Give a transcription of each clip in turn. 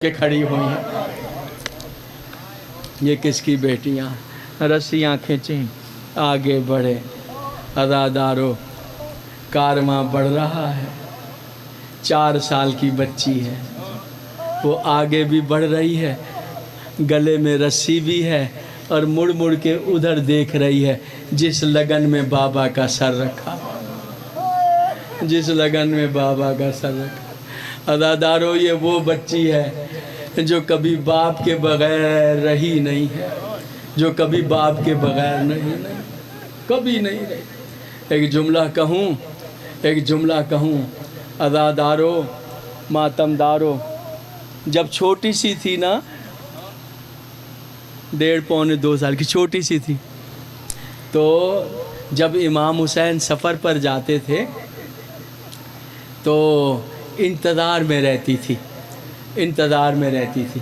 के खड़ी हुई हैं। ये किसकी बेटियां? रस्सियाँ खींचें आगे बढ़े अदादारो, कारवां बढ़ रहा है। 4 साल की बच्ची है, वो आगे भी बढ़ रही है, गले में रस्सी भी है और मुड़ मुड़ के उधर देख रही है जिस लगन में बाबा का सर रखा, जिस लगन में बाबा का सर रखा। अदादारो, ये वो बच्ची है जो कभी बाप के बगैर रही नहीं है, जो कभी बाप के बगैर नहीं कभी नहीं रही। एक जुमला कहूँ अदादारो, मातमदारो, जब छोटी सी थी ना, 1.5 पौने 2 साल की छोटी सी थी, तो जब इमाम हुसैन सफ़र पर जाते थे तो इंतज़ार में रहती थी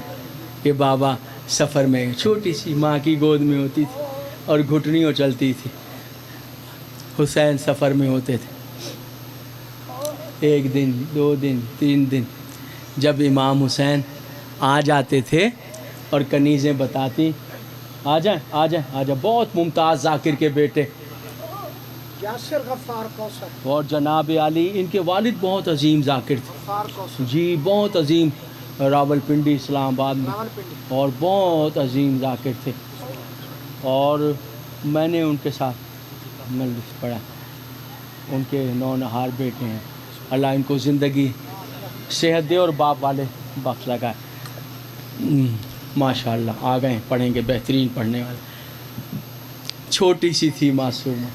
कि बाबा सफ़र में, छोटी सी माँ की गोद में होती थी और घुटनियों चलती थी। हुसैन सफ़र में होते थे। 1 दिन 2 दिन 3 दिन जब इमाम हुसैन आ जाते थे और कनीज़ें बताती, आ जाए, बहुत मुमताज़ ज़ाकिर के बेटे यासिर गफ्फार कौसर और जनाब अली, इनके वालिद बहुत अजीम ज़ाकिर थे जी, बहुत अजीम, रावलपिंडी इस्लामाबाद में, और बहुत अजीम ज़ाकिर थे। और मैंने उनके साथ मजलिस पढ़ा, उनके 9 नहार बेटे हैं, अल्लाह इनको ज़िंदगी सेहत दे और बाप वाले बख्श लगाए। माशाअल्लाह आ गए, पढ़ेंगे, बेहतरीन पढ़ने वाले। छोटी सी थी मासूमा,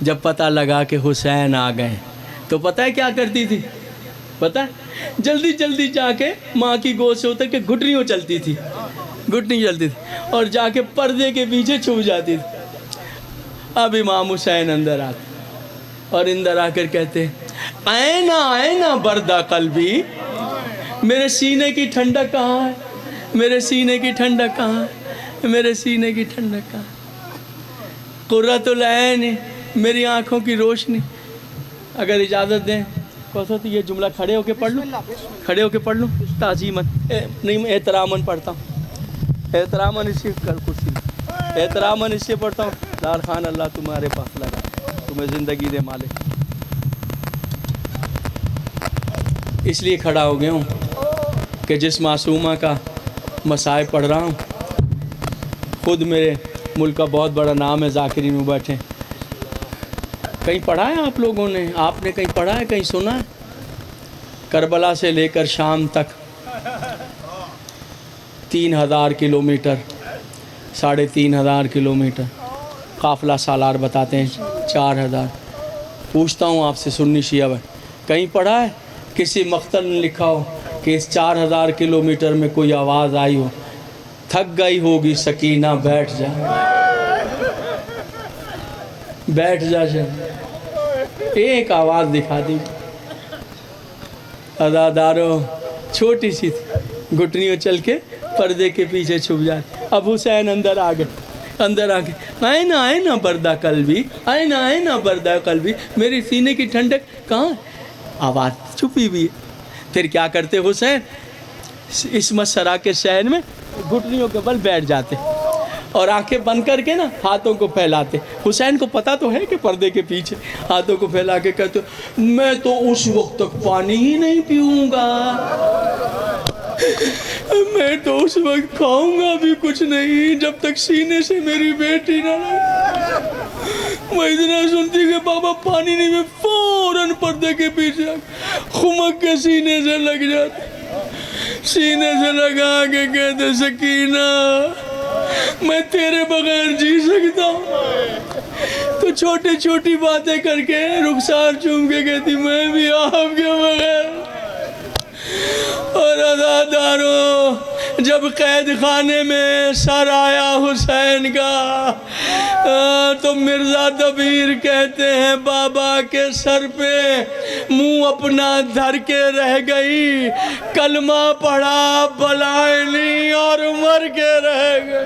जब पता लगा कि हुसैन आ गए तो पता है क्या करती थी? पता है, जल्दी जल्दी जाके माँ की गोद से उतर के घुटनियों चलती थी और जाके पर्दे के पीछे छुप जाती थी। अब इमाम हुसैन अंदर आते और अंदर आकर कहते, आए ना बर्दा कल्बी, मेरे सीने की ठंडक कहाँ है, मेरे सीने की ठंडक कहाँ है, मेरे सीने की ठंडक कहाँ है, कुर्रतुल ऐन, मेरी आँखों की रोशनी। अगर इजाज़त दें कौसो तो ये जुमला खड़े होके पढ़ लूँ ताज़ीमन, नहीं मैं एहतरामन पढ़ता हूँ, एहतरामन इससे कर कुर्सी, एहतरामन इससे पढ़ता हूँ। लाल खान, अल्लाह तुम्हारे पास लगा, तुम्हें ज़िंदगी दे मालिक। इसलिए खड़ा हो गया हूँ कि जिस मासूमा का मसाइब पढ़ रहा हूँ, ख़ुद मेरे मुल्क का बहुत बड़ा नाम है, ज़ाकिरीन में बैठे। कहीं पढ़ा है आप लोगों ने? आपने कहीं पढ़ा है, कहीं सुना है? करबला से लेकर शाम तक 3000 किलोमीटर, 3500 किलोमीटर, काफ़िला सालार बताते हैं 4000। पूछता हूँ आपसे सुन्नी शिया भाई, कहीं पढ़ा है किसी मख्तल ने लिखा हो कि इस 4000 किलोमीटर में कोई आवाज़ आई हो, थक गई होगी सकीना, बैठ जा, एक आवाज़ दिखा दी। अदादारो, छोटी सी थी, घुटनियों चल के पर्दे के पीछे छुप जाती। अब हुसैन अंदर आ गए, आए ना बर्दा कल्बी, आए ना बर्दा कल्बी, मेरी सीने की ठंडक कहाँ है? आवाज़ छुपी हुई है। फिर क्या करते हुसैन? इस मसरा के शहर में घुटनियों के बल बैठ जाते और आंखें बंद करके ना हाथों को फैलाते। हुसैन को पता तो है कि पर्दे के पीछे हाथों को फैला के कहते, मैं तो उस वक्त तक पानी ही नहीं पीऊँगा, मैं तो उस वक्त खाऊंगा भी कुछ नहीं जब तक सीने से मेरी बेटी ना लगे। मैं इतना सुनती कि बाबा पानी नहीं, मैं फौरन पर्दे के पीछे खुमक के सीने से लग जाते, सीने से लगा के कहते, सकीना मैं तेरे बगैर जी सकता हूँ। तो छोटी छोटी बातें करके रुखसार चूम के कहती, मैं भी आपके बगैर। और अदादारो, जब कैद खाने में सर आया हुसैन का, तो मिर्ज़ा दबीर कहते हैं बाबा के सर पे मुंह अपना धर के रह गई, कलमा पढ़ा बलाए ली और मर के रह गई।